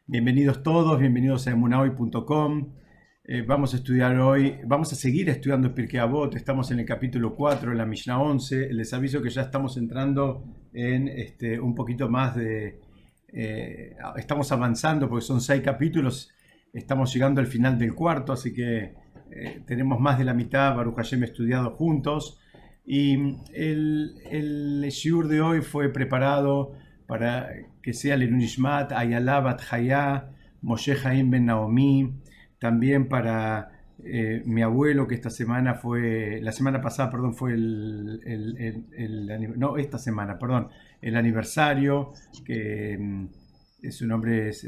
Bienvenidos todos, bienvenidos a emunahoy.com. Vamos a estudiar hoy, vamos a seguir estudiando Pirkei Avot. Estamos en el capítulo 4, en la Mishnah 11. Les aviso que ya estamos entrando en un poquito más de... estamos avanzando porque son 6 capítulos. Estamos llegando al final del cuarto, así que tenemos más de la mitad, Baruch Hashem, estudiado juntos. Y el shiur de hoy fue preparado para que sea Leilui Nishmat, Ayala Bat Haya, Moshe Haim Ben Naomi, también para mi abuelo, que esta semana fue, la semana pasada, perdón, fue no, esta semana, perdón, el aniversario, que su nombre es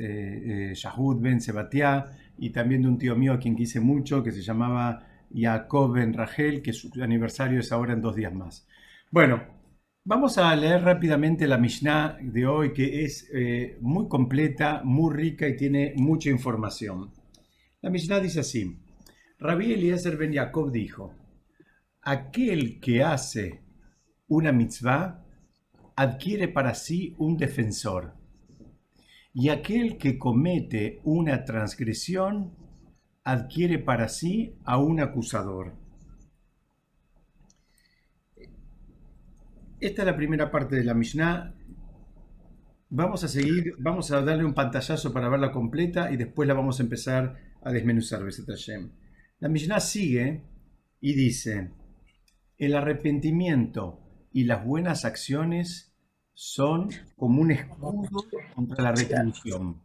Yahud Ben Sebatia, y también de un tío mío a quien quise mucho, que se llamaba Jacob Ben Rachel, que su aniversario es ahora en 2 días más. Bueno, vamos a leer rápidamente la Mishnah de hoy, que es muy completa, muy rica y tiene mucha información. La Mishnah dice así: Rabbi Eliezer ben Jacob dijo: aquel que hace una mitzvah adquiere para sí un defensor, y aquel que comete una transgresión adquiere para sí a un acusador. Esta es la primera parte de la Mishnah. Vamos a seguir, vamos a darle un pantallazo para verla completa y después la vamos a empezar a desmenuzar. La Mishnah sigue y dice: el arrepentimiento y las buenas acciones son como un escudo contra la retribución.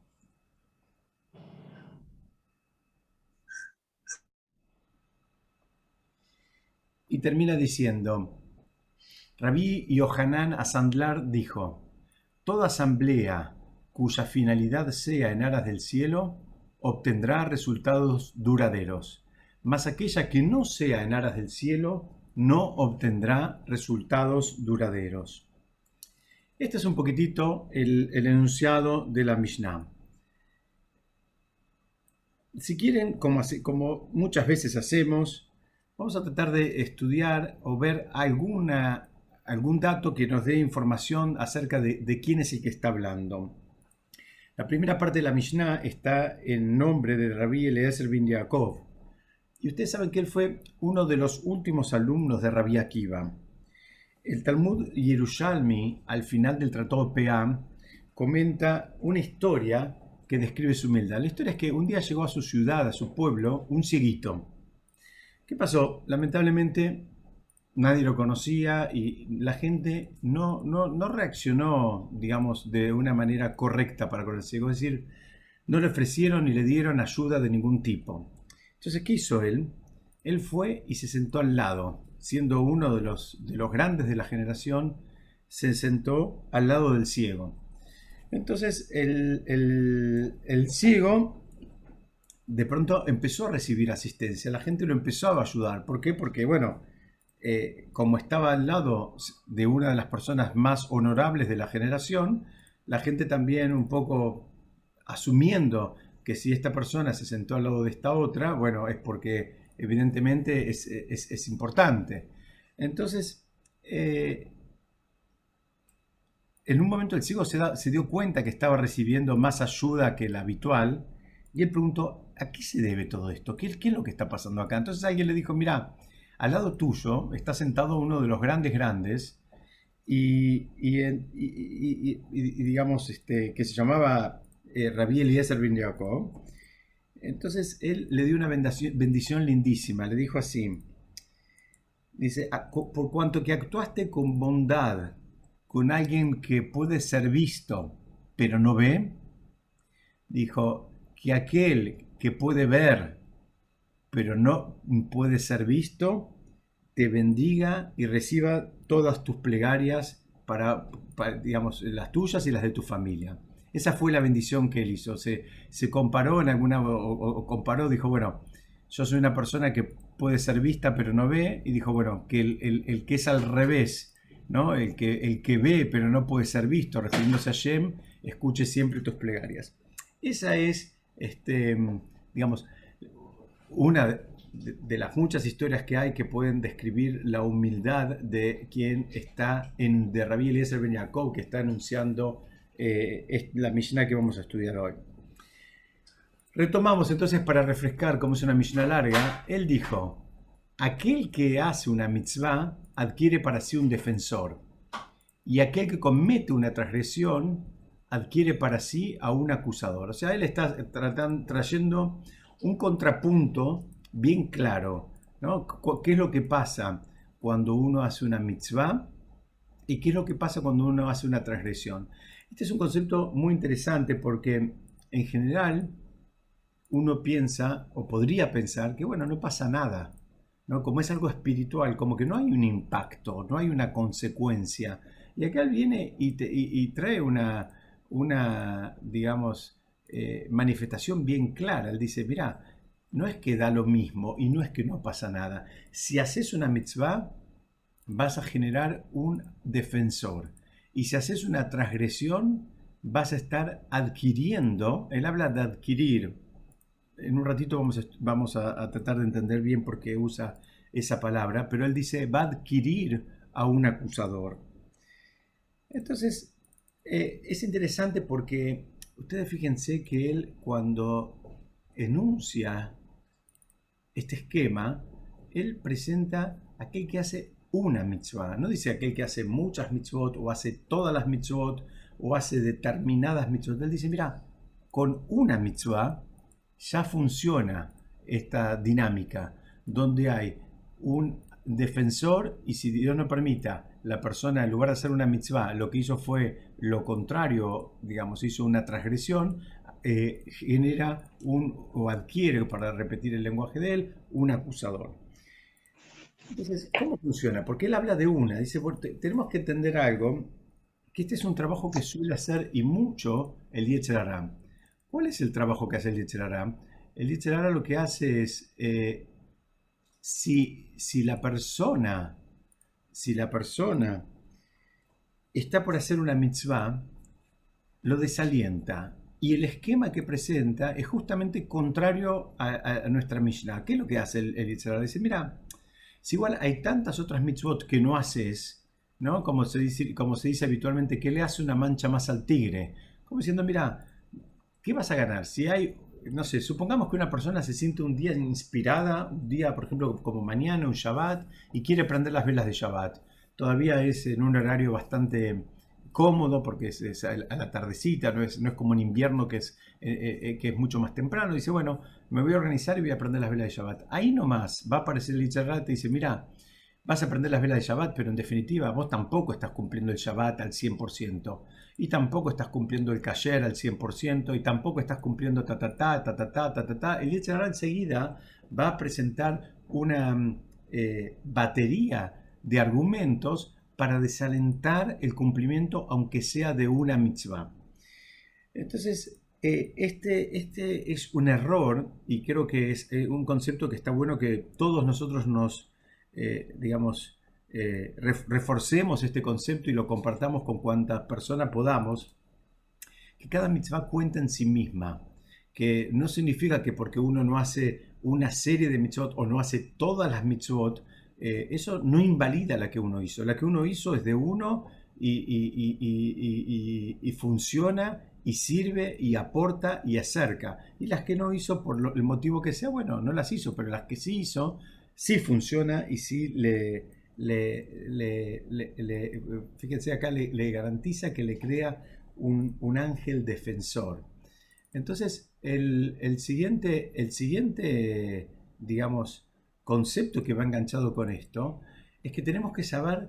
Y termina diciendo: Rabí Yohanan Asandlar dijo: toda asamblea cuya finalidad sea en aras del cielo obtendrá resultados duraderos, mas aquella que no sea en aras del cielo no obtendrá resultados duraderos. Este es un poquitito el enunciado de la Mishnah. Si quieren, como muchas veces hacemos, vamos a tratar de estudiar o ver algún dato que nos dé información acerca de quién es el que está hablando. La primera parte de la Mishnah está en nombre de Rabbi Eliezer ben Yaakov. Y ustedes saben que él fue uno de los últimos alumnos de Rabbi Akiva. El Talmud Yerushalmi, al final del Tratado Peah, comenta una historia que describe su humildad. La historia es que un día llegó a su ciudad, a su pueblo, un cieguito. ¿Qué pasó? Lamentablemente nadie lo conocía y la gente no reaccionó, digamos, de una manera correcta para con el ciego. Es decir, no le ofrecieron ni le dieron ayuda de ningún tipo. Entonces, ¿qué hizo él? Él fue y se sentó al lado, siendo uno de los grandes de la generación, se sentó al lado del ciego. Entonces, el ciego de pronto empezó a recibir asistencia, la gente lo empezó a ayudar. ¿Por qué? Porque, bueno, como estaba al lado de una de las personas más honorables de la generación, la gente también un poco asumiendo que si esta persona se sentó al lado de esta otra, bueno, es porque evidentemente es importante. Entonces, en un momento el ciego se dio cuenta que estaba recibiendo más ayuda que la habitual y él preguntó: ¿a qué se debe todo esto? ¿Qué es lo que está pasando acá? Entonces alguien le dijo: mira, al lado tuyo está sentado uno de los grandes y digamos que se llamaba Rabbi Eliezer ben Yaakov. Entonces él le dio una bendición lindísima, le dijo así, dice: por cuanto que actuaste con bondad con alguien que puede ser visto pero no ve, dijo que aquel que puede ver pero no puede ser visto, te bendiga y reciba todas tus plegarias digamos, las tuyas y las de tu familia. Esa fue la bendición que él hizo. Se comparó en alguna, o comparó, dijo: bueno, yo soy una persona que puede ser vista pero no ve, y dijo: bueno, que el que es al revés, ¿no? El que ve pero no puede ser visto, refiriéndose a Shem, escuche siempre tus plegarias. Esa es, digamos, una de las muchas historias que hay que pueden describir la humildad de quien está de Rabbi Eliezer ben Yaakov, que está anunciando la Mishnah que vamos a estudiar hoy. Retomamos entonces para refrescar, como es una Mishnah larga, él dijo, aquel que hace una mitzvah adquiere para sí un defensor, y aquel que comete una transgresión adquiere para sí a un acusador. O sea, él está trayendo un contrapunto bien claro, ¿no? ¿Qué es lo que pasa cuando uno hace una mitzvah y qué es lo que pasa cuando uno hace una transgresión? Este es un concepto muy interesante porque en general uno piensa o podría pensar que, bueno, no pasa nada, ¿no? Como es algo espiritual, como que no hay un impacto, no hay una consecuencia. Y acá él viene y trae una digamos, manifestación bien clara. Él dice, mira, no es que da lo mismo y no es que no pasa nada. Si haces una mitzvah, vas a generar un defensor. Y si haces una transgresión, vas a estar adquiriendo, él habla de adquirir, en un ratito vamos a tratar de entender bien por qué usa esa palabra, pero él dice va a adquirir a un acusador. Entonces, es interesante porque ustedes fíjense que él cuando enuncia este esquema, él presenta aquel que hace una mitzvah, no dice aquel que hace muchas mitzvot o hace todas las mitzvot o hace determinadas mitzvot. Él dice, mira, con una mitzvah ya funciona esta dinámica, donde hay un defensor y si Dios no permita, la persona en lugar de hacer una mitzvah, lo que hizo fue lo contrario, digamos, hizo una transgresión, genera o adquiere, para repetir el lenguaje de él, un acusador. Entonces, ¿cómo funciona? Porque él habla de una, dice, bueno, tenemos que entender algo, que este es un trabajo que suele hacer y mucho el Yetzer Hara. ¿Cuál es el trabajo que hace el Yetzer Hara? El Yetzer Hara lo que hace es, si la persona está por hacer una mitzvah, lo desalienta. Y el esquema que presenta es justamente contrario a nuestra Mishnah. ¿Qué es lo que hace el Yetzer Hara? Dice, mira, si igual hay tantas otras mitzvot que no haces, ¿no? Como se dice habitualmente, que le hace una mancha más al tigre. Como diciendo, mira, ¿qué vas a ganar? Si hay, no sé, supongamos que una persona se siente un día inspirada, un día, por ejemplo, como mañana, un Shabbat, y quiere prender las velas de Shabbat. Todavía es en un horario bastante cómodo porque es a la tardecita, no es como en invierno que es mucho más temprano. Dice, bueno, me voy a organizar y voy a prender las velas de Shabbat. Ahí nomás va a aparecer el Yetzer Hara y te dice, mira, vas a prender las velas de Shabbat, pero en definitiva vos tampoco estás cumpliendo el Shabbat al 100%, y tampoco estás cumpliendo el Kasher al 100%, y tampoco estás cumpliendo ta ta ta ta ta ta ta ta ta. El Yetzer Hara enseguida va a presentar una batería de argumentos para desalentar el cumplimiento, aunque sea de una mitzvah. Entonces, este es un error y creo que es un concepto que está bueno que todos nosotros digamos, reforcemos este concepto y lo compartamos con cuantas personas podamos, que cada mitzvah cuenta en sí misma, que no significa que porque uno no hace una serie de mitzvot o no hace todas las mitzvot, eso no invalida la que uno hizo. La que uno hizo es de uno y funciona y sirve y aporta y acerca. Y las que no hizo por el motivo que sea, bueno, no las hizo, pero las que sí hizo, sí funciona y sí fíjense acá, le garantiza que le crea un ángel defensor. Entonces, el siguiente, digamos, concepto que va enganchado con esto es que tenemos que saber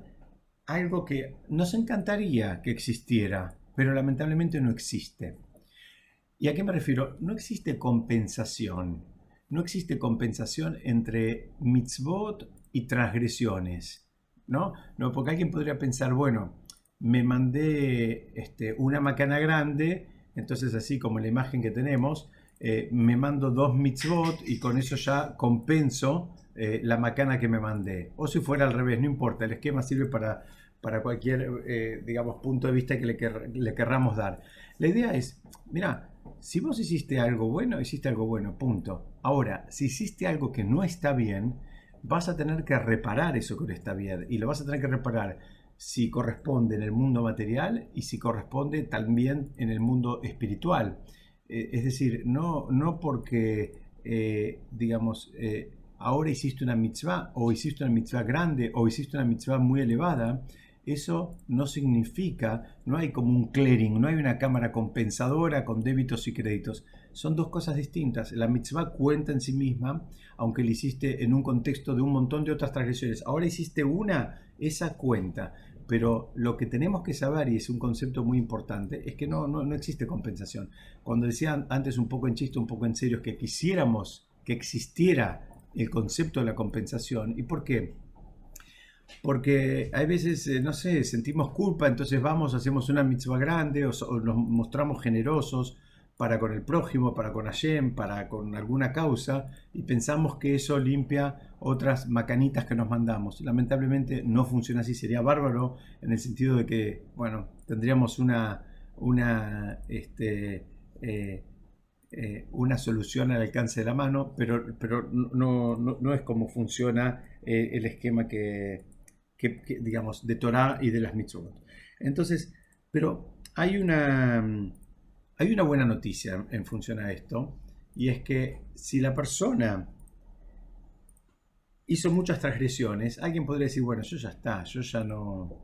algo que nos encantaría que existiera, pero lamentablemente no existe. ¿Y a qué me refiero? No existe compensación. No existe compensación entre mitzvot y transgresiones, ¿no? No, porque alguien podría pensar, bueno, me mandé una macana grande, entonces así como la imagen que tenemos, me mando 2 mitzvot y con eso ya compenso la macana que me mandé. O si fuera al revés, no importa, el esquema sirve para cualquier, digamos, punto de vista que le querramos dar. La idea es, mira, si vos hiciste algo bueno, punto. Ahora, si hiciste algo que no está bien, vas a tener que reparar eso que no está bien. Y lo vas a tener que reparar si corresponde en el mundo material y si corresponde también en el mundo espiritual. Es decir, no porque, digamos, ahora hiciste una mitzvah, o hiciste una mitzvah grande, o hiciste una mitzvah muy elevada, eso no significa, no hay como un clearing, no hay una cámara compensadora con débitos y créditos. Son dos cosas distintas. La mitzvah cuenta en sí misma, aunque la hiciste en un contexto de un montón de otras transgresiones. Ahora hiciste una, esa cuenta. Pero lo que tenemos que saber, y es un concepto muy importante, es que no existe compensación. Cuando decía antes un poco en chiste, un poco en serio, es que quisiéramos que existiera el concepto de la compensación. ¿Y por qué? Porque hay veces, no sé, sentimos culpa, entonces vamos, hacemos una mitzvah grande o nos mostramos generosos para con el prójimo, para con Hashem, para con alguna causa y pensamos que eso limpia otras macanitas que nos mandamos. Lamentablemente no funciona así, sería bárbaro en el sentido de que, bueno, tendríamos eh, una solución al alcance de la mano, pero no es como funciona el esquema digamos, de Torah y de las mitzvot. Entonces, pero hay una buena noticia en función a esto, y es que si la persona hizo muchas transgresiones, alguien podría decir, bueno, yo ya está, yo ya no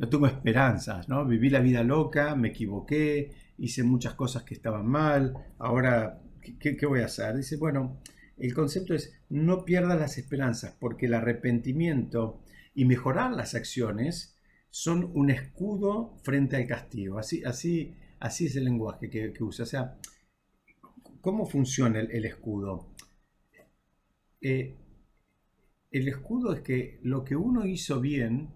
tengo esperanzas, ¿no? Viví la vida loca, me equivoqué, hice muchas cosas que estaban mal, ahora, ¿qué voy a hacer? Dice, bueno, el concepto es no pierdas las esperanzas, porque el arrepentimiento y mejorar las acciones son un escudo frente al castigo. Así es el lenguaje que usa. O sea, ¿cómo funciona el escudo? Eh, el escudo es que lo que uno hizo bien,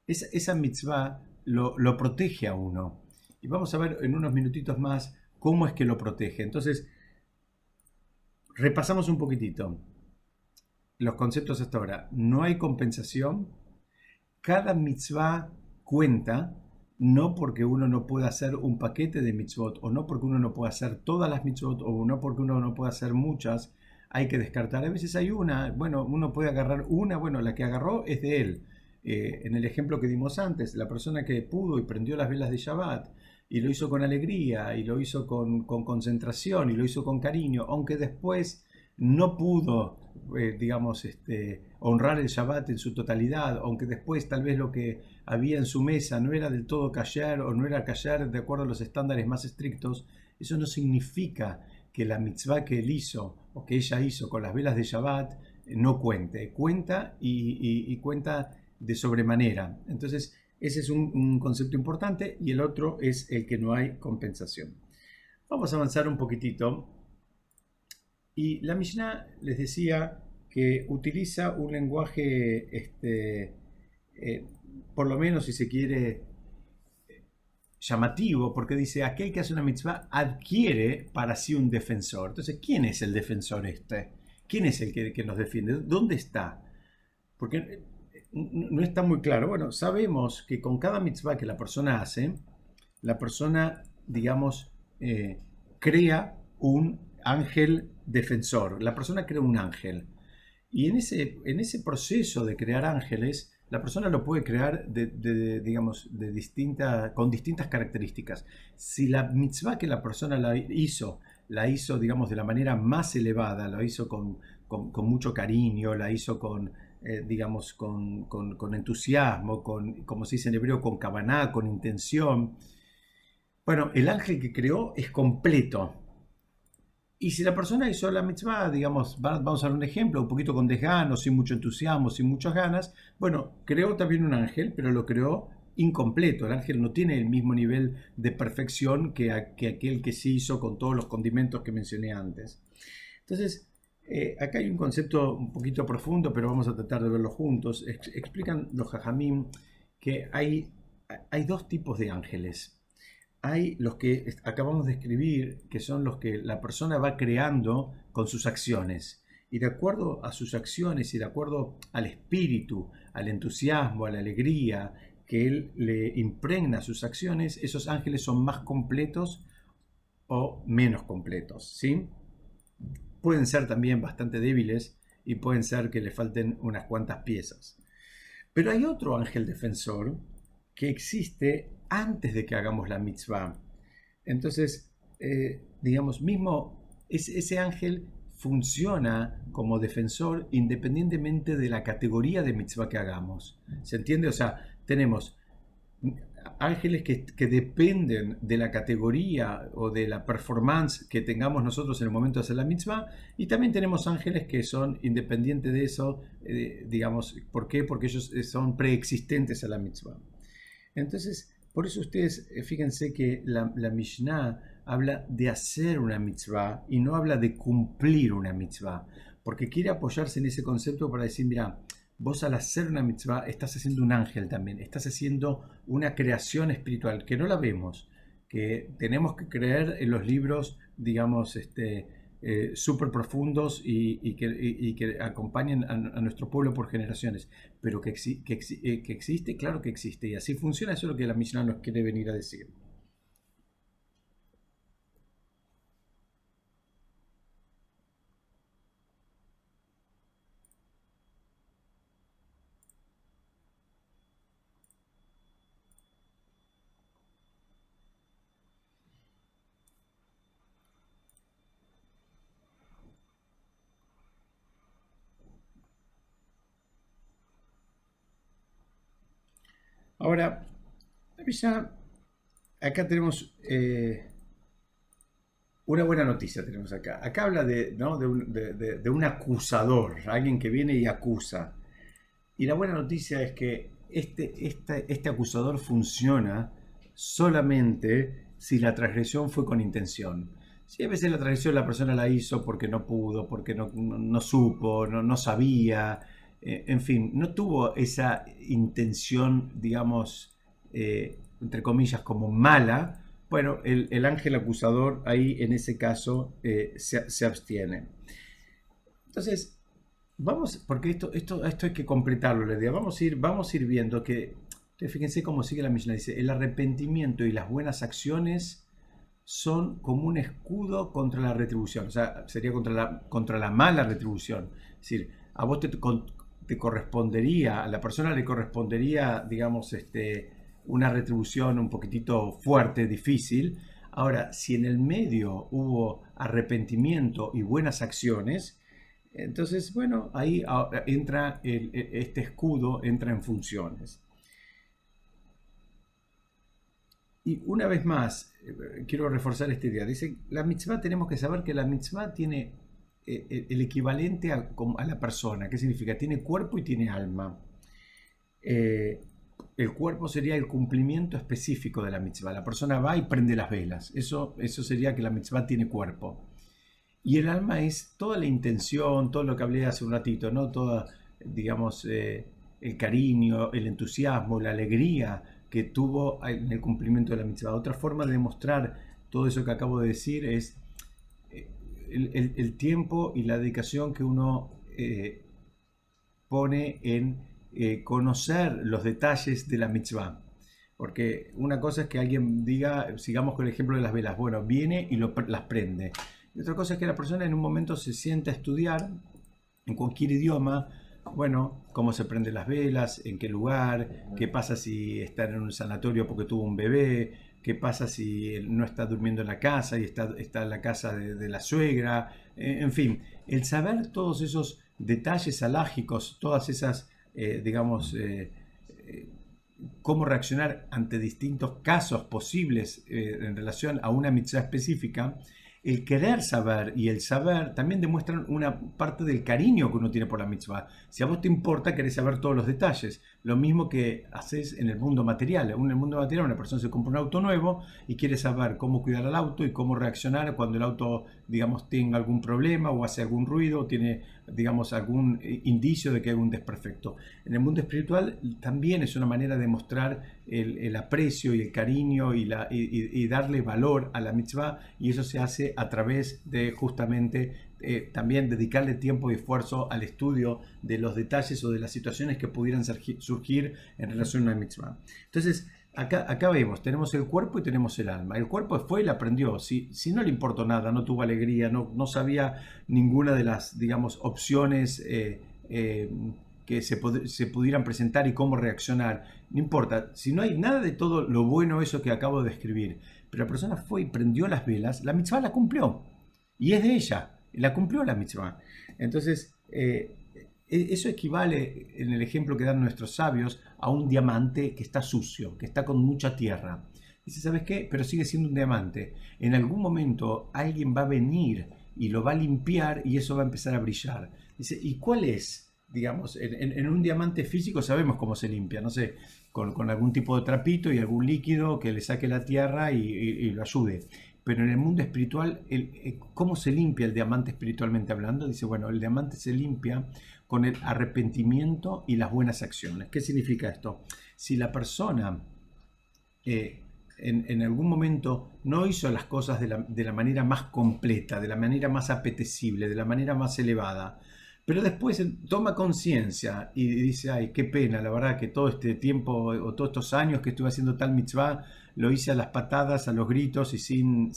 esa mitzvah lo protege a uno. Y vamos a ver en unos minutitos más cómo es que lo protege. Entonces, repasamos un poquitito los conceptos hasta ahora. No hay compensación. Cada mitzvah cuenta, no porque uno no pueda hacer un paquete de mitzvot, o no porque uno no pueda hacer todas las mitzvot, o no porque uno no pueda hacer muchas, hay que descartar. A veces hay una, bueno, uno puede agarrar una, bueno, la que agarró es de él. En el ejemplo que dimos antes, la persona que pudo y prendió las velas de Shabbat, y lo hizo con alegría, y lo hizo con concentración, y lo hizo con cariño, aunque después no pudo, digamos, honrar el Shabbat en su totalidad, aunque después tal vez lo que había en su mesa no era del todo kasher o no era kasher de acuerdo a los estándares más estrictos, eso no significa que la mitzvah que él hizo o que ella hizo con las velas de Shabbat no cuente. Cuenta y cuenta de sobremanera. Entonces, ese es un concepto importante, y el otro es el que no hay compensación. Vamos a avanzar un poquitito. Y la Mishnah les decía que utiliza un lenguaje, por lo menos si se quiere, llamativo, porque dice, aquel que hace una mitzvah adquiere para sí un defensor. Entonces, ¿quién es el defensor este? ¿Quién es el que nos defiende? ¿Dónde está? Porque no está muy claro. Bueno, sabemos que con cada mitzvah que la persona hace, la persona, digamos, crea un ángel defensor. La persona crea un ángel. Y en ese proceso de crear ángeles, la persona lo puede crear digamos, con distintas características. Si la mitzvah que la persona la hizo, digamos, de la manera más elevada, la hizo con mucho cariño, la hizo digamos, con entusiasmo, como se dice en hebreo, con kavaná, con intención. Bueno, el ángel que creó es completo. Y si la persona hizo la mitzvah, digamos, vamos a dar un ejemplo, un poquito con desgano, sin mucho entusiasmo, sin muchas ganas, bueno, creó también un ángel, pero lo creó incompleto. El ángel no tiene el mismo nivel de perfección que aquel que se hizo con todos los condimentos que mencioné antes. Entonces, acá hay un concepto un poquito profundo, pero vamos a tratar de verlo juntos. Explican los jajamim que hay dos tipos de ángeles. Hay los que acabamos de escribir, que son los que la persona va creando con sus acciones. Y de acuerdo a sus acciones y de acuerdo al espíritu, al entusiasmo, a la alegría que él le impregna a sus acciones, esos ángeles son más completos o menos completos, ¿sí? Pueden ser también bastante débiles y pueden ser que le falten unas cuantas piezas. Pero hay otro ángel defensor que existe antes de que hagamos la mitzvah. Entonces, digamos, mismo ese ángel funciona como defensor independientemente de la categoría de mitzvah que hagamos. ¿Se entiende? O sea, tenemos ángeles que dependen de la categoría o de la performance que tengamos nosotros en el momento de hacer la mitzvah, y también tenemos ángeles que son independientes de eso, digamos, ¿por qué? Porque ellos son preexistentes a la mitzvah. Entonces, por eso ustedes fíjense que la Mishnah habla de hacer una mitzvah y no habla de cumplir una mitzvah, porque quiere apoyarse en ese concepto para decir, mira, vos al hacer una mitzvah estás haciendo un ángel también, estás haciendo una creación espiritual que no la vemos, que tenemos que creer en los libros, digamos, súper profundos y que acompañen a nuestro pueblo por generaciones, pero que existe, claro que existe, y así funciona, eso es lo que la Mishnah nos quiere venir a decir. Ahora, la Mishnah, acá tenemos una buena noticia tenemos acá. Acá habla de, ¿no? de un acusador, alguien que viene y acusa. Y la buena noticia es que este acusador funciona solamente si la transgresión fue con intención. Si a veces la transgresión la persona la hizo porque no pudo, porque no supo, no sabía, en fin, no tuvo esa intención, digamos, entre comillas, como mala, bueno, el ángel acusador ahí en ese caso se abstiene. Entonces, vamos, porque esto hay que completarlo, la idea. Vamos a ir viendo que, fíjense cómo sigue la Mishnah, dice, el arrepentimiento y las buenas acciones son como un escudo contra la retribución, o sea, sería contra la mala retribución. Es decir, a vos te correspondería, a la persona le correspondería, digamos, una retribución un poquitito fuerte, difícil. Ahora, si en el medio hubo arrepentimiento y buenas acciones, entonces, bueno, ahí entra este escudo, entra en funciones. Y una vez más, quiero reforzar esta idea. Dice, la mitzvah tenemos que saber que la mitzvah tiene el equivalente a la persona. ¿Qué significa? Tiene cuerpo y tiene alma. Eh, el cuerpo sería el cumplimiento específico de la mitzvah. La persona va y prende las velas. Eso sería que la mitzvah tiene cuerpo. Y el alma es toda la intención, todo lo que hablé hace un ratito, ¿no? Toda, digamos, el cariño, el entusiasmo, la alegría que tuvo en el cumplimiento de la mitzvah. Otra forma de demostrar todo eso que acabo de decir es eh, el tiempo y la dedicación que uno pone en conocer los detalles de la mitzvah. Porque una cosa es que alguien diga, sigamos con el ejemplo de las velas, bueno, viene y las prende. Y otra cosa es que la persona en un momento se sienta a estudiar en cualquier idioma, bueno, cómo se prenden las velas, en qué lugar, qué pasa si está en un sanatorio porque tuvo un bebé, qué pasa si no está durmiendo en la casa y está en la casa de la suegra, en fin, el saber todos esos detalles alágicos, todas esas, digamos, cómo reaccionar ante distintos casos posibles en relación a una mitzvah específica, el querer saber y el saber también demuestran una parte del cariño que uno tiene por la mitzvah. Si a vos te importa, querés saber todos los detalles. Lo mismo que haces en el mundo material. En el mundo material una persona se compra un auto nuevo y quiere saber cómo cuidar al auto y cómo reaccionar cuando el auto, digamos, tenga algún problema o hace algún ruido o tiene, digamos, algún indicio de que hay un desperfecto. En el mundo espiritual también es una manera de mostrar el aprecio y el cariño y darle valor a la mitzvah, y eso se hace a través de justamente también dedicarle tiempo y esfuerzo al estudio de los detalles o de las situaciones que pudieran surgir en relación a una mitzvah. Entonces, acá vemos, tenemos el cuerpo y tenemos el alma. El cuerpo fue y la aprendió. Si no le importó nada, no tuvo alegría, no sabía ninguna de las, digamos, opciones que se pudieran presentar y cómo reaccionar. No importa, si no hay nada de todo lo bueno eso que acabo de describir, pero la persona fue y prendió las velas, la mitzvah la cumplió. Y es de ella, la cumplió la mitzvah. Entonces, eso equivale, en el ejemplo que dan nuestros sabios, a un diamante que está sucio, que está con mucha tierra. Dice, ¿sabes qué? Pero sigue siendo un diamante. En algún momento alguien va a venir y lo va a limpiar y eso va a empezar a brillar. Dice, ¿y cuál es? Digamos, en un diamante físico sabemos cómo se limpia, no sé, con algún tipo de trapito y algún líquido que le saque la tierra y lo ayude. Pero en el mundo espiritual, ¿cómo se limpia el diamante espiritualmente hablando? Dice, bueno, el diamante se limpia con el arrepentimiento y las buenas acciones. ¿Qué significa esto? Si la persona en algún momento no hizo las cosas de la manera más completa, de la manera más apetecible, de la manera más elevada, pero después toma conciencia y dice, ay, qué pena, la verdad que todo este tiempo o todos estos años que estuve haciendo tal mitzvah, lo hice a las patadas, a los gritos y sin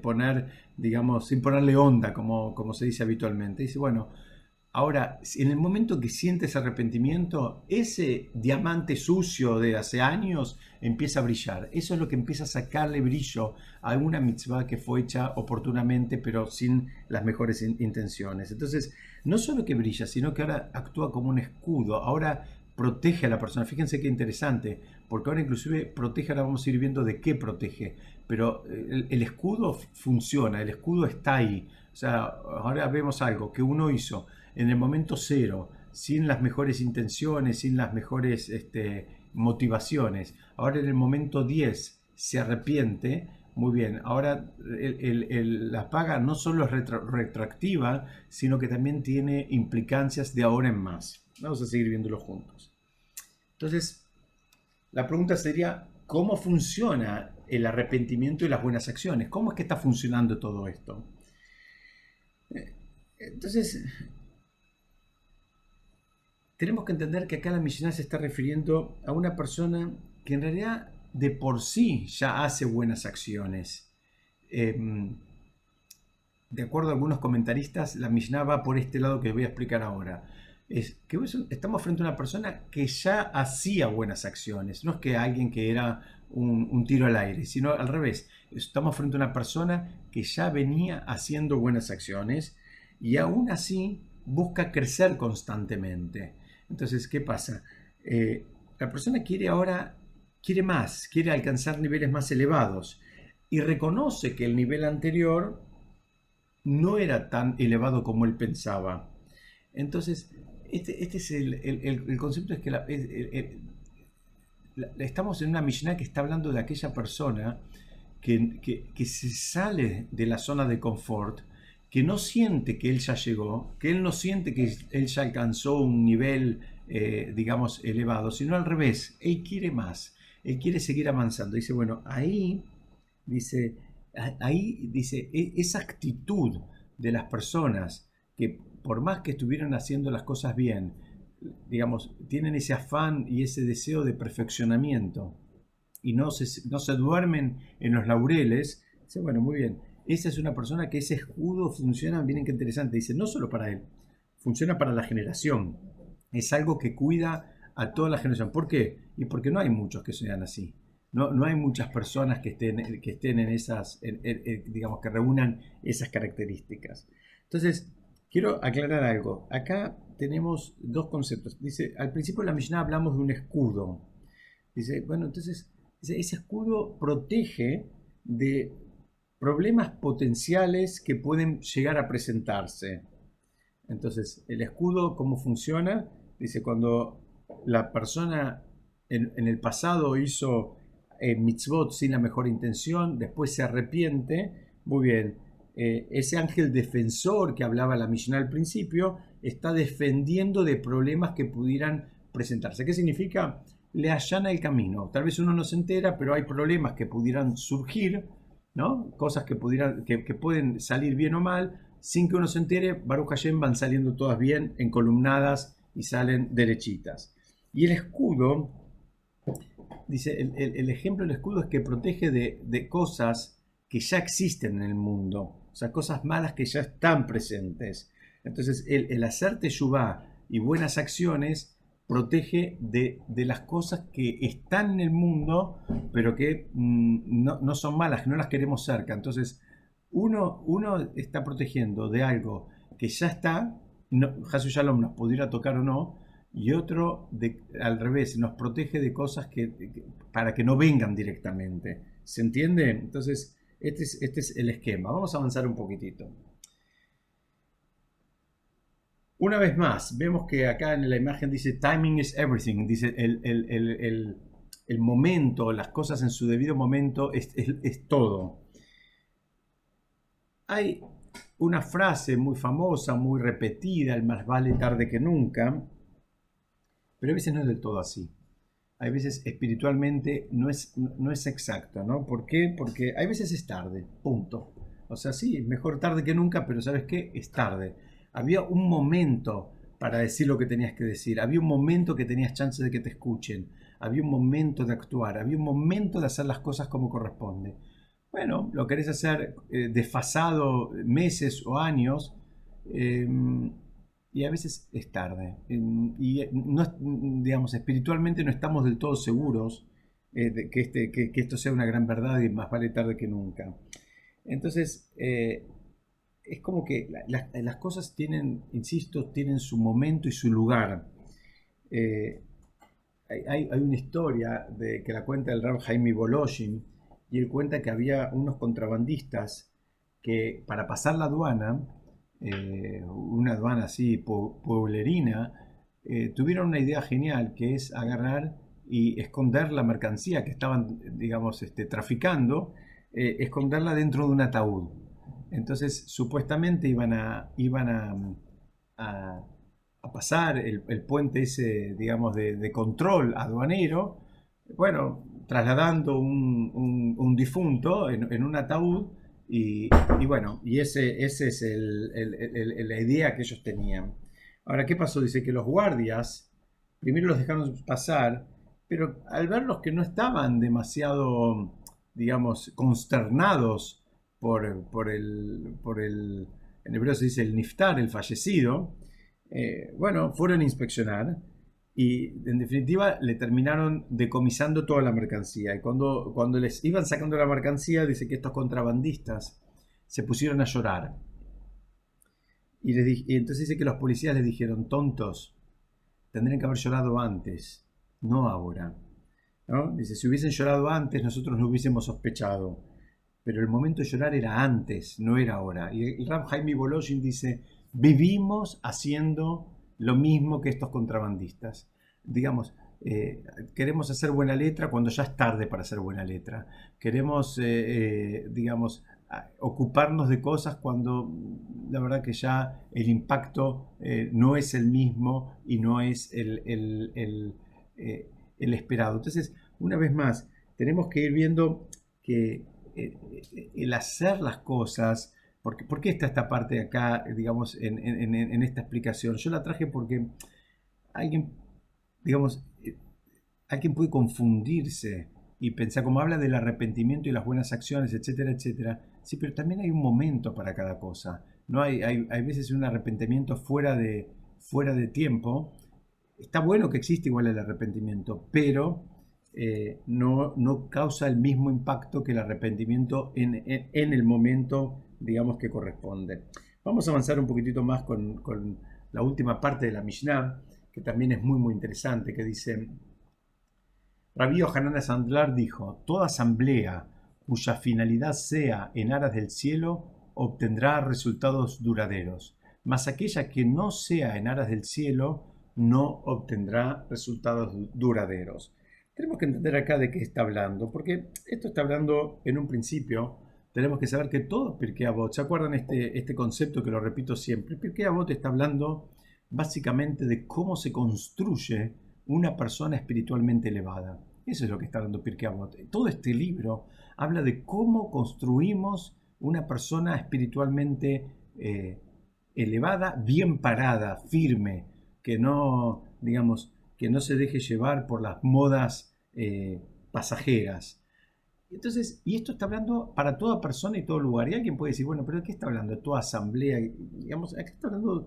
poner, digamos, sin ponerle onda, como se dice habitualmente. Dice, bueno, ahora, en el momento que sientes arrepentimiento, ese diamante sucio de hace años empieza a brillar. Eso es lo que empieza a sacarle brillo a una mitzvah que fue hecha oportunamente, pero sin las mejores intenciones. Entonces, no solo que brilla, sino que ahora actúa como un escudo. Ahora protege a la persona. Fíjense qué interesante, porque ahora inclusive protege, ahora vamos a ir viendo de qué protege. Pero el escudo funciona, el escudo está ahí. O sea, ahora vemos algo que uno hizo en el momento cero, sin las mejores intenciones, sin las mejores motivaciones. Ahora en el momento 10 se arrepiente, muy bien. Ahora la paga no solo es retroactiva, sino que también tiene implicancias de ahora en más. Vamos a seguir viéndolo juntos. Entonces, la pregunta sería, ¿cómo funciona el arrepentimiento y las buenas acciones? ¿Cómo es que está funcionando todo esto? Entonces, tenemos que entender que acá la Mishnah se está refiriendo a una persona que en realidad de por sí ya hace buenas acciones. De acuerdo a algunos comentaristas, la Mishnah va por este lado que voy a explicar ahora. Es que estamos frente a una persona que ya hacía buenas acciones. No es que alguien que era un tiro al aire, sino al revés. Estamos frente a una persona que ya venía haciendo buenas acciones y aún así busca crecer constantemente. Entonces, ¿qué pasa? La persona quiere más, quiere alcanzar niveles más elevados y reconoce que el nivel anterior no era tan elevado como él pensaba. Entonces, este es el concepto, es que estamos en una Mishnah que está hablando de aquella persona que se sale de la zona de confort, que no siente que él ya llegó, que él no siente que él ya alcanzó un nivel, digamos, elevado, sino al revés, él quiere más, él quiere seguir avanzando. Dice, bueno, dice, esa actitud de las personas que por más que estuvieran haciendo las cosas bien, digamos, tienen ese afán y ese deseo de perfeccionamiento y no se duermen en los laureles, dice, bueno, muy bien, esa es una persona que ese escudo funciona, miren qué interesante, dice, no solo para él, funciona para la generación, es algo que cuida a toda la generación. ¿Por qué? Y porque no hay muchos que sean así. No hay muchas personas que estén en esas, digamos, que reúnan esas características. Entonces, quiero aclarar algo. Acá tenemos dos conceptos. Dice, al principio de la Mishnah hablamos de un escudo. Dice, bueno, entonces, ese escudo protege de problemas potenciales que pueden llegar a presentarse. Entonces, el escudo, ¿cómo funciona? Dice, cuando la persona en el pasado hizo mitzvot sin la mejor intención, después se arrepiente, muy bien, ese ángel defensor que hablaba la Mishnah al principio, está defendiendo de problemas que pudieran presentarse. ¿Qué significa? Le allana el camino. Tal vez uno no se entera, pero hay problemas que pudieran surgir, ¿no? Cosas que pueden salir bien o mal, sin que uno se entere. Baruch Hashem, van saliendo todas bien, encolumnadas y salen derechitas. Y el escudo, dice, el ejemplo del escudo es que protege de cosas que ya existen en el mundo, o sea, cosas malas que ya están presentes. Entonces, el hacer teshuvá y buenas acciones protege de las cosas que están en el mundo, pero que no son malas, que no las queremos cerca. Entonces, uno está protegiendo de algo que ya está, no, Hasu Shalom nos pudiera tocar o no, y otro al revés, nos protege de cosas para que no vengan directamente. ¿Se entiende? Entonces, este es el esquema. Vamos a avanzar un poquitito. Una vez más, vemos que acá en la imagen dice timing is everything, dice el momento, las cosas en su debido momento es todo. Hay una frase muy famosa, muy repetida, el más vale tarde que nunca, pero a veces no es del todo así. A veces espiritualmente no es exacto, ¿no? ¿Por qué? Porque a veces es tarde, punto. O sea, sí, mejor tarde que nunca, pero ¿sabes qué? Es tarde. Había un momento para decir lo que tenías que decir, había un momento que tenías chance de que te escuchen, había un momento de actuar, había un momento de hacer las cosas como corresponde. Bueno, lo querés hacer desfasado meses o años, eh, y a veces es tarde. Y no, digamos, espiritualmente no estamos del todo seguros de que esto sea una gran verdad y más vale tarde que nunca. Entonces, es como que las cosas tienen, insisto, tienen su momento y su lugar. Eh, hay una historia que la cuenta el Rab Jaime Voloshin, y él cuenta que había unos contrabandistas que para pasar la aduana, una aduana así pueblerina, tuvieron una idea genial, que es agarrar y esconder la mercancía que estaban, digamos, traficando, esconderla dentro de un ataúd. Entonces, supuestamente a, a pasar el puente ese, digamos, de control aduanero, bueno, trasladando un difunto en un ataúd, y bueno, y ese es la idea que ellos tenían. Ahora, ¿qué pasó? Dice que los guardias primero los dejaron pasar, pero al verlos que no estaban demasiado, digamos, consternados en hebreo se dice el niftar, el fallecido, bueno, fueron a inspeccionar y en definitiva le terminaron decomisando toda la mercancía. Y cuando les iban sacando la mercancía, dice que estos contrabandistas se pusieron a llorar. Y entonces dice que los policías les dijeron: tontos, tendrían que haber llorado antes, no ahora, ¿no? Dice, si hubiesen llorado antes, nosotros no hubiésemos sospechado. Pero el momento de llorar era antes, no era ahora. Y el Rab Jaime Voloshin dice, vivimos haciendo lo mismo que estos contrabandistas. Digamos, queremos hacer buena letra cuando ya es tarde para hacer buena letra. Queremos, digamos, ocuparnos de cosas cuando la verdad que ya el impacto no es el mismo y no es el esperado. Entonces, una vez más, tenemos que ir viendo que el hacer las cosas, ¿por qué está esta parte de acá, digamos, en esta explicación? Yo la traje porque alguien, digamos, alguien puede confundirse y pensar, como habla del arrepentimiento y las buenas acciones, etcétera, etcétera. Sí, pero también hay un momento para cada cosa. No hay veces un arrepentimiento fuera de tiempo. Está bueno que existe igual el arrepentimiento, pero no causa el mismo impacto que el arrepentimiento en el momento, digamos, que corresponde. Vamos a avanzar un poquitito más con la última parte de la Mishnah, que también es muy, muy interesante, que dice, Rabí Yohanan Sandlar dijo, toda asamblea cuya finalidad sea en aras del cielo obtendrá resultados duraderos, mas aquella que no sea en aras del cielo no obtendrá resultados duraderos. Tenemos que entender acá de qué está hablando, porque esto está hablando en un principio. Tenemos que saber que todo Pirkei Avot, ¿se acuerdan este concepto que lo repito siempre? Pirkei Avot está hablando básicamente de cómo se construye una persona espiritualmente elevada. Eso es lo que está hablando Pirkei Avot. Todo este libro habla de cómo construimos una persona espiritualmente elevada, bien parada, firme, que no, digamos, que no se deje llevar por las modas pasajeras. Entonces, y esto está hablando para toda persona y todo lugar. Y alguien puede decir, bueno, pero ¿de qué está hablando? ¿De toda asamblea? Digamos, acá está hablando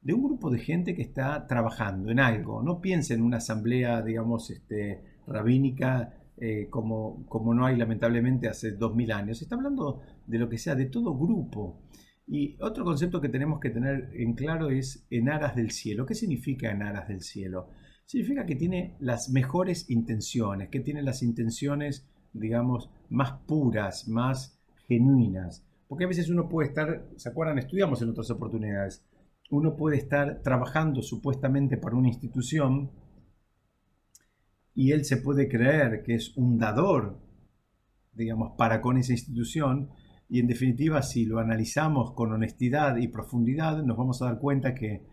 de un grupo de gente que está trabajando en algo. No piense en una asamblea, digamos, rabínica, como no hay lamentablemente hace 2000 años. Está hablando de lo que sea, de todo grupo. Y otro concepto que tenemos que tener en claro es en aras del cielo. ¿Qué significa en aras del cielo? Significa que tiene las mejores intenciones, que tiene las intenciones, digamos, más puras, más genuinas. Porque a veces uno puede estar, ¿se acuerdan? Estudiamos en otras oportunidades. Uno puede estar trabajando supuestamente para una institución y él se puede creer que es un dador, digamos, para con esa institución, y en definitiva, si lo analizamos con honestidad y profundidad, nos vamos a dar cuenta que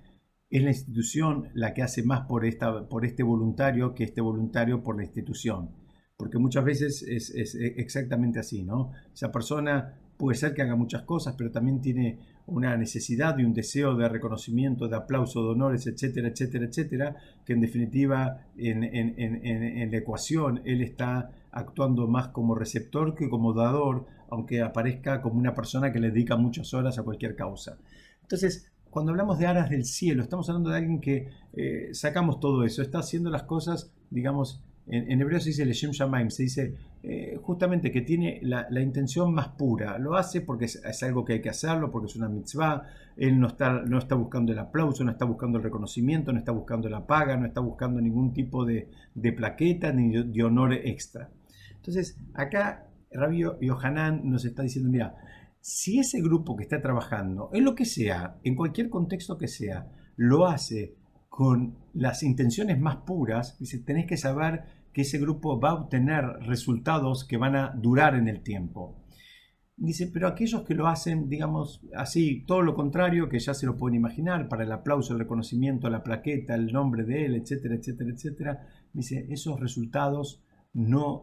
es la institución la que hace más por este voluntario que este voluntario por la institución. Porque muchas veces es exactamente así, ¿no? Esa persona puede ser que haga muchas cosas, pero también tiene una necesidad y un deseo de reconocimiento, de aplauso, de honores, etcétera, etcétera, etcétera, que en definitiva en la ecuación él está actuando más como receptor que como dador, aunque aparezca como una persona que le dedica muchas horas a cualquier causa. Entonces, cuando hablamos de aras del cielo, estamos hablando de alguien que sacamos todo eso, está haciendo las cosas, digamos, en hebreo se dice Leshem Shamaim, se dice justamente que tiene la intención más pura, lo hace porque es algo que hay que hacerlo, porque es una mitzvah, él no está buscando el aplauso, no está buscando el reconocimiento, no está buscando la paga, no está buscando ningún tipo de plaqueta ni de honor extra. Entonces, acá Rabbi Yohanan nos está diciendo, mira, si ese grupo que está trabajando, en lo que sea, en cualquier contexto que sea, lo hace con las intenciones más puras, dice, tenés que saber que ese grupo va a obtener resultados que van a durar en el tiempo. Dice, pero aquellos que lo hacen, digamos, así, todo lo contrario, que ya se lo pueden imaginar, para el aplauso, el reconocimiento, la plaqueta, el nombre de él, etcétera, etcétera, etcétera, dice, esos resultados no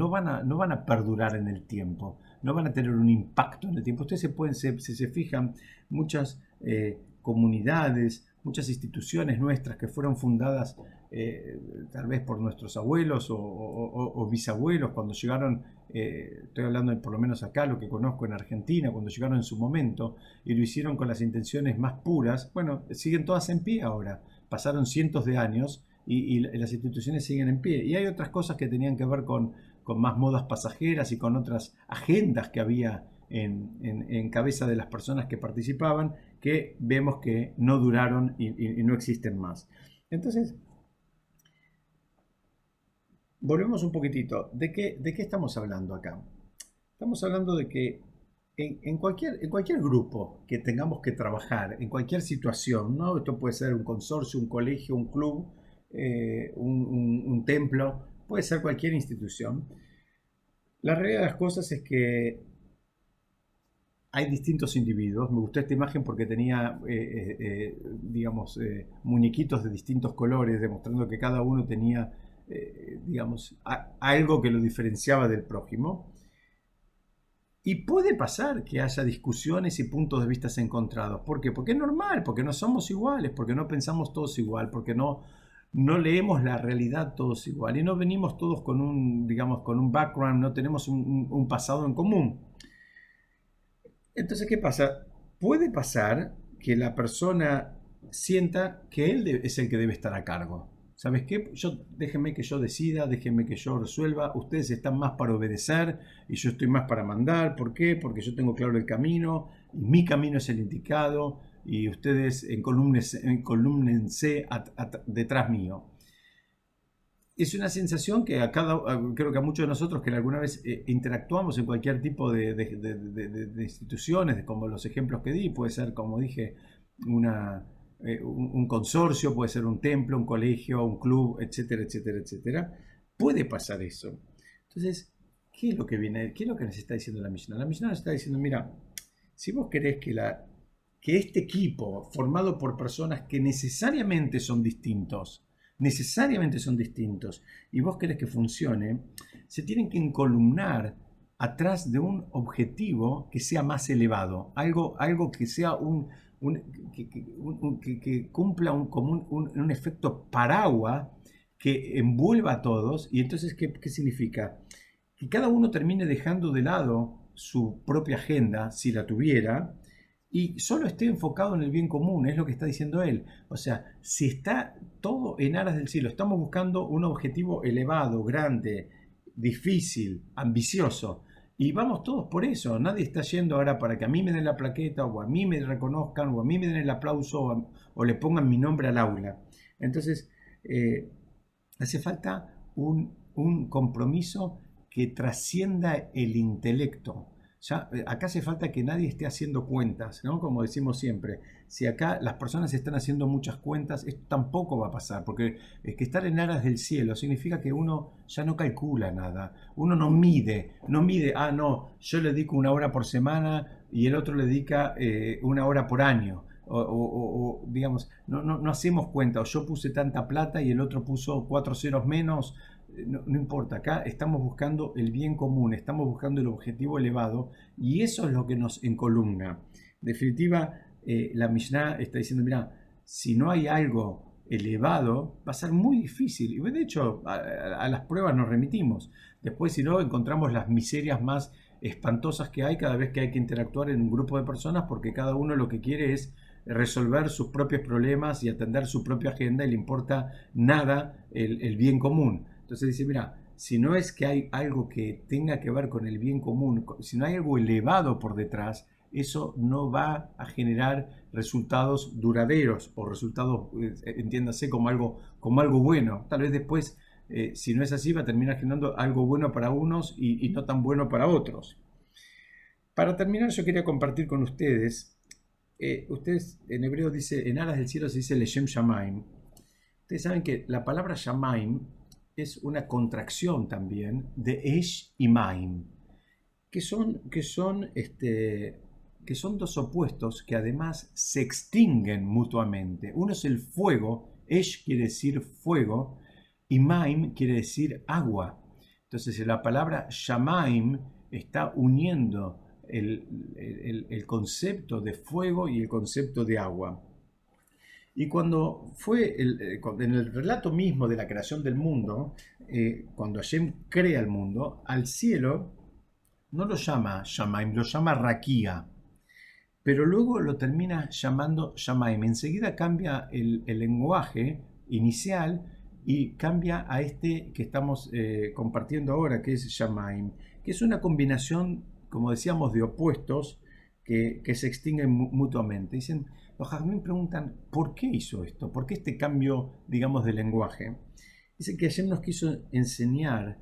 van a perdurar en el tiempo, no van a tener un impacto en el tiempo. Ustedes se fijan, muchas comunidades, muchas instituciones nuestras que fueron fundadas tal vez por nuestros abuelos o bisabuelos cuando llegaron, estoy hablando por lo menos acá, lo que conozco en Argentina, cuando llegaron en su momento y lo hicieron con las intenciones más puras, bueno, siguen todas en pie ahora, pasaron cientos de años y las instituciones siguen en pie. Y hay otras cosas que tenían que ver con más modas pasajeras y con otras agendas que había en cabeza de las personas que participaban, que vemos que no duraron y no existen más. Entonces, volvemos un poquitito. ¿De qué estamos hablando acá? Estamos hablando de que en cualquier grupo que tengamos que trabajar, en cualquier situación, ¿no? Esto puede ser un consorcio, un colegio, un club, un templo, puede ser cualquier institución. La realidad de las cosas es que hay distintos individuos. Me gustó esta imagen porque tenía, digamos, muñequitos de distintos colores, demostrando que cada uno tenía, digamos, algo que lo diferenciaba del prójimo. Y puede pasar que haya discusiones y puntos de vista encontrados. ¿Por qué? Porque es normal, porque no somos iguales, porque no pensamos todos igual, porque no leemos la realidad todos igual y no venimos todos con un, digamos, con un background, no tenemos un pasado en común. Entonces, ¿qué pasa? Puede pasar que la persona sienta que él es el que debe estar a cargo. ¿Sabes qué? Déjenme que yo decida, déjenme que yo resuelva. Ustedes están más para obedecer y yo estoy más para mandar. ¿Por qué? Porque yo tengo claro el camino y mi camino es el indicado y ustedes encolúmnense detrás mío. Es una sensación que creo que a muchos de nosotros que alguna vez interactuamos en cualquier tipo de instituciones, como los ejemplos que di, puede ser, como dije, un consorcio, puede ser un templo, un colegio, un club, etcétera, etcétera, etcétera. Puede pasar eso. Entonces, ¿qué es lo que nos está diciendo la Mishnah? La Mishnah nos está diciendo, mira, si vos querés que este equipo, formado por personas que necesariamente son distintos, y vos querés que funcione, se tienen que encolumnar atrás de un objetivo que sea más elevado, algo que sea que cumpla como un efecto paraguas que envuelva a todos. Y entonces, ¿qué significa? Que cada uno termine dejando de lado su propia agenda, si la tuviera, y solo esté enfocado en el bien común, es lo que está diciendo él. O sea, si está todo en aras del cielo, estamos buscando un objetivo elevado, grande, difícil, ambicioso, y vamos todos por eso. Nadie está yendo ahora para que a mí me den la plaqueta, o a mí me reconozcan, o a mí me den el aplauso, o le pongan mi nombre al aula. Entonces, hace falta un compromiso que trascienda el intelecto. Ya, acá hace falta que nadie esté haciendo cuentas, ¿no? Como decimos siempre, si acá las personas están haciendo muchas cuentas, esto tampoco va a pasar, porque es que estar en aras del cielo significa que uno ya no calcula nada, uno no mide, ah, no, yo le dedico 1 hora por semana y el otro le dedica 1 hora por año. Digamos, no hacemos cuenta, o yo puse tanta plata y el otro puso 4 ceros menos, no importa, acá estamos buscando el bien común, estamos buscando el objetivo elevado y eso es lo que nos encolumna. En definitiva, la Mishnah está diciendo, mira, si no hay algo elevado, va a ser muy difícil. Y de hecho, a las pruebas nos remitimos. Después, si no, encontramos las miserias más espantosas que hay cada vez que hay que interactuar en un grupo de personas, porque cada uno lo que quiere es resolver sus propios problemas y atender su propia agenda y le importa nada el bien común. Entonces dice, mira, si no es que hay algo que tenga que ver con el bien común, si no hay algo elevado por detrás, eso no va a generar resultados duraderos o resultados, entiéndase, como algo bueno. Tal vez después, si no es así, va a terminar generando algo bueno para unos y no tan bueno para otros. Para terminar, yo quería compartir con ustedes, ustedes en hebreo dice, en aras del cielo se dice Leshem Shamaim. Ustedes saben que la palabra Shamaim es una contracción también de Esh y Maim, que son dos opuestos que además se extinguen mutuamente. Uno es el fuego, Esh quiere decir fuego, y Maim quiere decir agua. Entonces la palabra Shamaim está uniendo el concepto de fuego y el concepto de agua. Y cuando fue en el relato mismo de la creación del mundo, cuando Hashem crea el mundo, al cielo no lo llama Shamaim, lo llama Rakia, pero luego lo termina llamando Shamaim. Enseguida cambia el lenguaje inicial y cambia a este que estamos compartiendo ahora, que es Shamaim, que es una combinación, como decíamos, de opuestos que se extinguen mutuamente. Dicen, los Jajamim preguntan, ¿por qué hizo esto? ¿Por qué este cambio, digamos, de lenguaje? Dice que Hashem nos quiso enseñar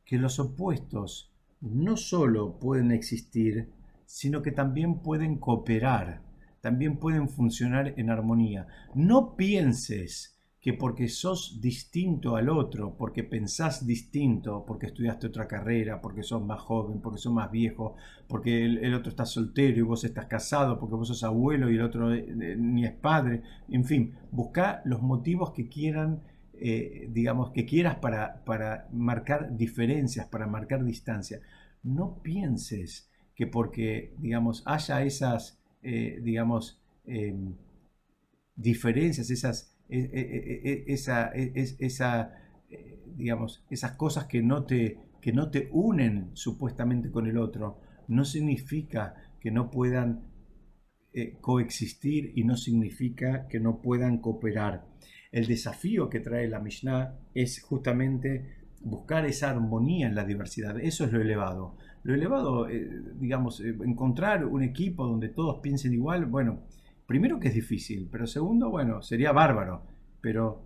que los opuestos no solo pueden existir, sino que también pueden cooperar, también pueden funcionar en armonía. No pienses que porque sos distinto al otro, porque pensás distinto, porque estudiaste otra carrera, porque sos más joven, porque sos más viejo, porque el otro está soltero y vos estás casado, porque vos sos abuelo y el otro ni es padre, en fin, busca los motivos que quieran, digamos, que quieras para marcar diferencias, para marcar distancia. No pienses que porque, digamos, haya esas, digamos, diferencias, digamos, esas cosas que no te unen supuestamente con el otro, no significa que no puedan coexistir y no significa que no puedan cooperar. El desafío que trae la Mishnah es justamente buscar esa armonía en la diversidad. Eso es lo elevado. Lo elevado, digamos, encontrar un equipo donde todos piensen igual, bueno, primero que es difícil, pero segundo, bueno, sería bárbaro. Pero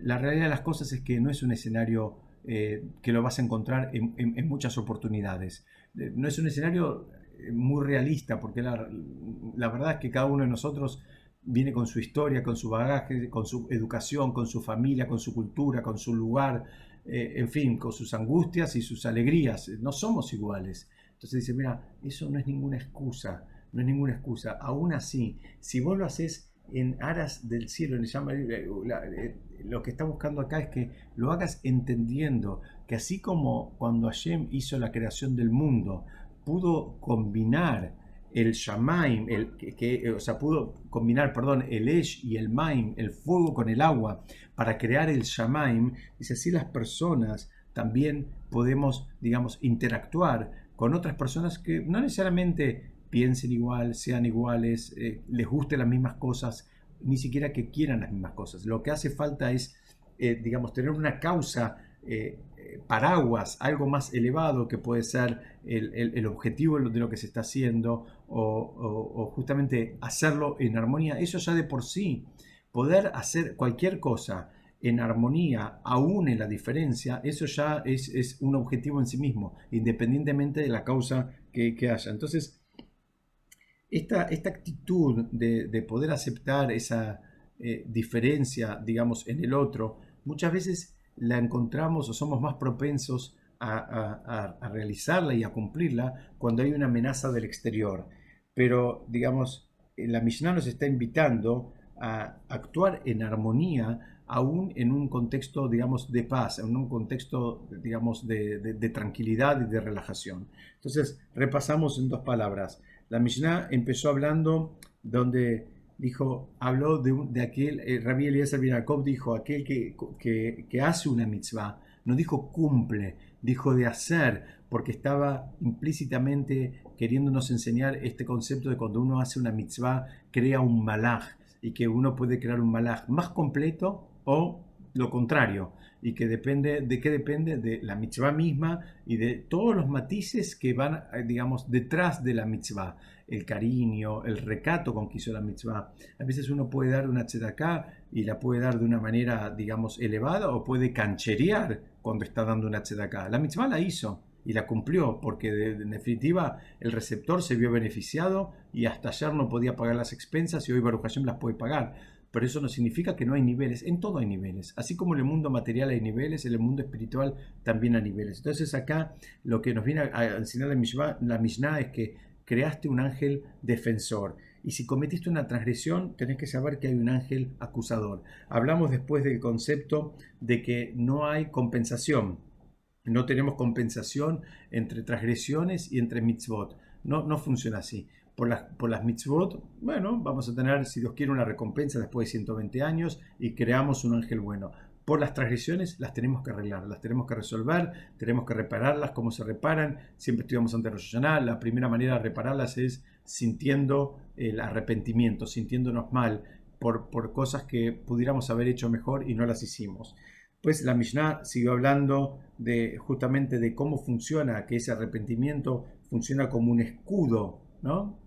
la realidad de las cosas es que no es un escenario que lo vas a encontrar en muchas oportunidades. No es un escenario muy realista, porque la verdad es que cada uno de nosotros viene con su historia, con su bagaje, con su educación, con su familia, con su cultura, con su lugar, en fin, con sus angustias y sus alegrías. No somos iguales. Entonces dice, mira, eso no es ninguna excusa, no es ninguna excusa. Aún así, si vos lo haces en aras del cielo, lo que está buscando acá es que lo hagas entendiendo que así como cuando Hashem hizo la creación del mundo, pudo combinar el Shamaim, o sea, pudo combinar, perdón, el Esh y el Maim, el fuego con el agua, para crear el Shamaim. Dice, así las personas también podemos, digamos, interactuar con otras personas que no necesariamente piensen igual, sean iguales, les gusten las mismas cosas, ni siquiera que quieran las mismas cosas. Lo que hace falta es, digamos, tener una causa paraguas, algo más elevado que puede ser el objetivo de lo que se está haciendo o justamente hacerlo en armonía. Eso ya de por sí, poder hacer cualquier cosa en armonía, aún en la diferencia, eso ya es un objetivo en sí mismo, independientemente de la causa que haya. Entonces, esta actitud de poder aceptar esa diferencia, digamos, en el otro, muchas veces la encontramos o somos más propensos a realizarla y a cumplirla cuando hay una amenaza del exterior. Pero, digamos, la Mishnah nos está invitando a actuar en armonía aún en un contexto, digamos, de paz, en un contexto, digamos, de tranquilidad y de relajación. Entonces, repasamos en dos palabras. La Mishnah empezó hablando donde habló de aquel, Rabbi Eliezer ben Yaakov dijo, aquel que hace una mitzvah, no dijo cumple, dijo de hacer, porque estaba implícitamente queriéndonos enseñar este concepto de cuando uno hace una mitzvah, crea un malaj, y que uno puede crear un malaj más completo o lo contrario, y que depende de qué depende de la mitzvah misma y de todos los matices que van, digamos, detrás de la mitzvah, el cariño, el recato con que hizo la mitzvah. A veces uno puede dar una tzedaká y la puede dar de una manera, digamos, elevada, o puede cancherear cuando está dando una tzedaká. La mitzvah la hizo y la cumplió, porque en definitiva el receptor se vio beneficiado y hasta ayer no podía pagar las expensas y hoy Baruch Hashem las puede pagar. Pero eso no significa que no hay niveles. En todo hay niveles. Así como en el mundo material hay niveles, en el mundo espiritual también hay niveles. Entonces acá lo que nos viene a enseñar la Mishnah es que creaste un ángel defensor. Y si cometiste una transgresión, tenés que saber que hay un ángel acusador. Hablamos después del concepto de que no hay compensación. No tenemos compensación entre transgresiones y entre mitzvot. No funciona así. Por las mitzvot, bueno, vamos a tener, si Dios quiere, una recompensa después de 120 años y creamos un ángel bueno. Por las transgresiones las tenemos que arreglar, las tenemos que resolver, tenemos que repararlas. ¿Cómo se reparan? Siempre estudiamos ante Rosh Hashanah. La primera manera de repararlas es sintiendo el arrepentimiento, sintiéndonos mal por cosas que pudiéramos haber hecho mejor y no las hicimos. Pues la Mishnah siguió hablando justamente de cómo funciona, que ese arrepentimiento funciona como un escudo, ¿no?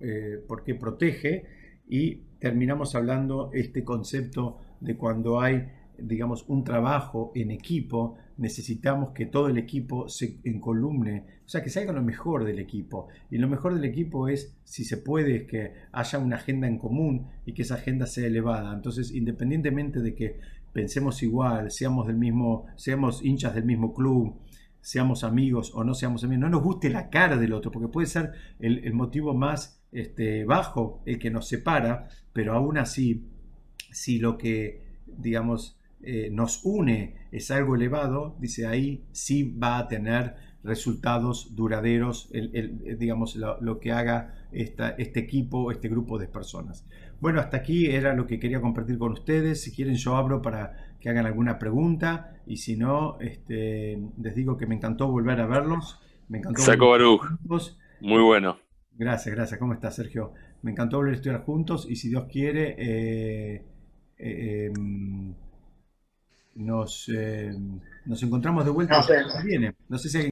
Porque protege, y terminamos hablando este concepto de cuando hay, digamos, un trabajo en equipo, necesitamos que todo el equipo se encolumne, o sea, que salga lo mejor del equipo. Y lo mejor del equipo es, si se puede, es que haya una agenda en común y que esa agenda sea elevada. Entonces, independientemente de que pensemos igual, seamos hinchas del mismo club, seamos amigos o no seamos amigos, no nos guste la cara del otro, porque puede ser el motivo más bajo el que nos separa, pero aún así, si lo que, digamos, nos une es algo elevado, dice, ahí sí va a tener resultados duraderos, digamos, lo que haga este equipo, este grupo de personas. Bueno, hasta aquí era lo que quería compartir con ustedes. Si quieren, yo abro para que hagan alguna pregunta, y si no, les digo que me encantó volver a verlos, me encantó volver Saco a Baruch, estudiar juntos. muy bueno. Gracias, gracias. ¿Cómo estás, Sergio? Me encantó volver a estudiar juntos, y si Dios quiere, nos, nos encontramos de vuelta No el sé. que viene. No sé si hay